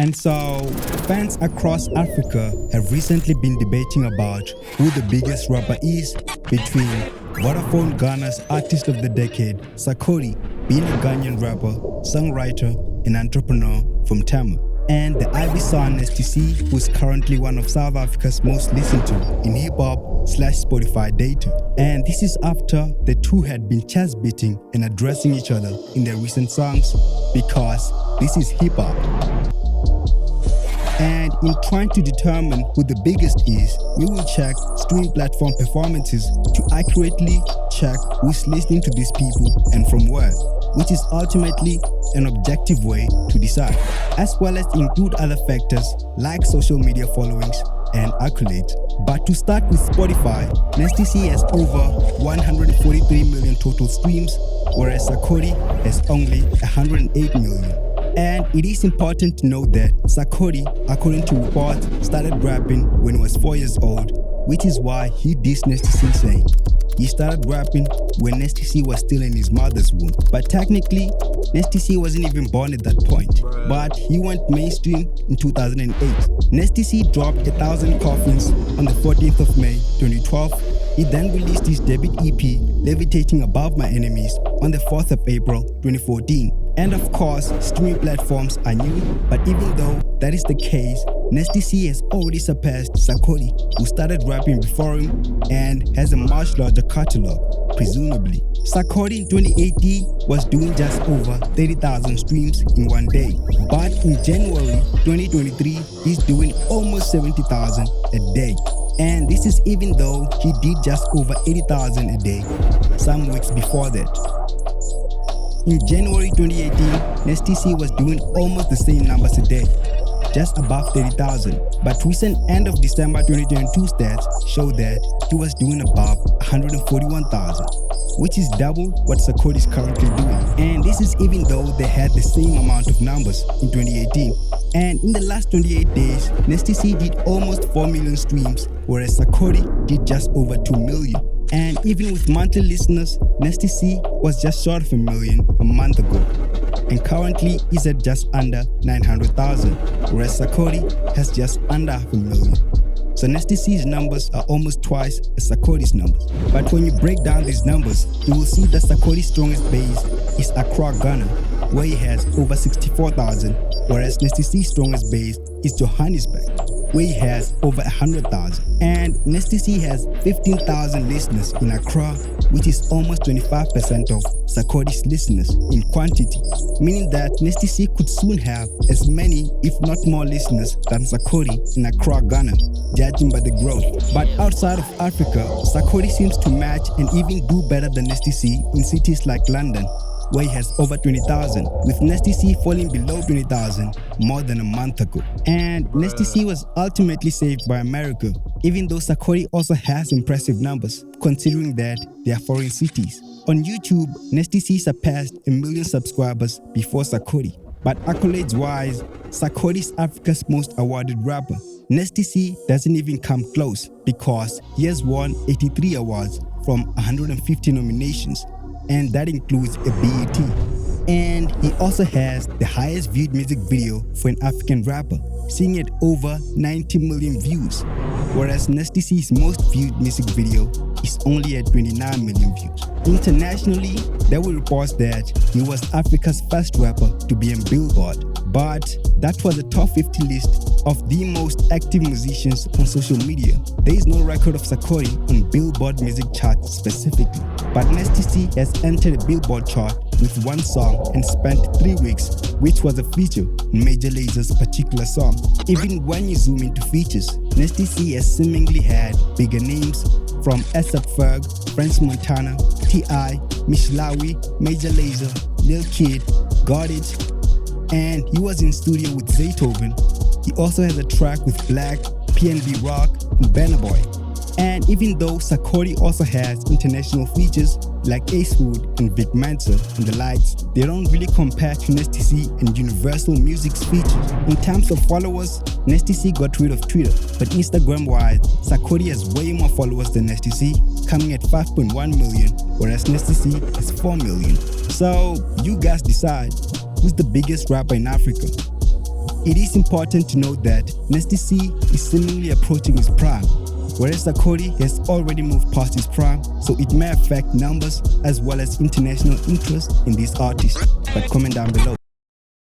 And so, fans across Africa have recently been debating about who the biggest rapper is between Vodafone Ghana's Artist of the Decade, Sarkodie, being a Ghanaian rapper, songwriter, and entrepreneur from Tama, and the Ivy son STC, who is currently one of South Africa's most listened to in hip-hop/Spotify data. And this is after the two had been chest beating and addressing each other in their recent songs, because this is hip-hop. And in trying to determine who the biggest is, we will check streaming platform performances to accurately check who's listening to these people and from where, which is ultimately an objective way to decide, as well as include other factors like social media followings and accolades. But to start with Spotify, STC has over 143 million total streams, whereas Sarkodie has only 108 million. And it is important to note that Sarkodie, according to reports, started rapping when he was 4 years old, which is why he dissed STC, saying he started rapping when STC was still in his mother's womb. But technically, STC wasn't even born at that point. But he went mainstream in 2008. STC dropped 1,000 Coffins on the 14th of May 2012. He then released his debut EP, Levitating Above My Enemies, on the 4th of April 2014. And of course, streaming platforms are new, but even though that is the case, STC has already surpassed Sarkodie, who started rapping before him and has a much larger catalog, presumably. Sarkodie in 2018 was doing just over 30,000 streams in one day, but in January 2023, he's doing almost 70,000 a day. And this is even though he did just over 80,000 a day some weeks before that. In January 2018, STC was doing almost the same numbers a day, just above 30,000. But recent end of December 2022 stats show that he was doing above 141,000, which is double what Sarkodie is currently doing. And this is even though they had the same amount of numbers in 2018. And in the last 28 days, STC did almost 4 million streams, whereas Sarkodie did just over 2 million. And even with monthly listeners, STC was just short of 1 million a month ago, and currently is at just under 900,000, whereas Sarkodie has just under 500,000. So STC's numbers are almost twice as Sarkodie's numbers. But when you break down these numbers, you will see that Sarkodie's strongest base is Accra, Ghana, where he has over 64,000, whereas STC's strongest base is Johannesburg, where he has over 100,000. And STC has 15,000 listeners in Accra, which is almost 25% of Sarkodie's listeners in quantity, meaning that STC could soon have as many, if not more, listeners than Sarkodie in Accra, Ghana, judging by the growth. But outside of Africa, Sarkodie seems to match and even do better than STC in cities like London, where he has over 20,000, with STC falling below 20,000 more than a month ago. And STC was ultimately saved by America, even though Sarkodie also has impressive numbers, considering that they are foreign cities. On YouTube, STC surpassed 1 million subscribers before Sarkodie. But accolades-wise, Sarkodie is Africa's most awarded rapper. STC doesn't even come close because he has won 83 awards from 150 nominations, and that includes a BET. And he also has the highest viewed music video for an African rapper, seeing at over 90 million views, whereas STC's most viewed music video is only at 29 million views. Internationally, there were reports that he was Africa's first rapper to be on Billboard, but that was a top 50 list of the most active musicians on social media. There is no record of Sarkodie on Billboard music charts specifically, but STC has entered a Billboard chart with one song and spent 3 weeks, which was a feature on Major Laser's particular song. Even when you zoom into features, STC has seemingly had bigger names from A$AP Ferg, French Montana, T.I., Mishlawi, Major Lazer, Lil Kid, Got It, and he was in studio with Zaytoven. He also has a track with Black, PNB Rock, and Burna Boy. And even though Sarkodie also has international features like Ace Wood and Vic Mensa and the likes, they don't really compare to STC and Universal Music's features. In terms of followers, STC got rid of Twitter, but Instagram-wise, Sarkodie has way more followers than STC, coming at 5.1 million, whereas STC has 4 million. So you guys decide, who's the biggest rapper in Africa? It is important to note that Nasty C is seemingly approaching his prime, whereas SARKODIE has already moved past his prime, so it may affect numbers as well as international interest in this artist. But comment down below.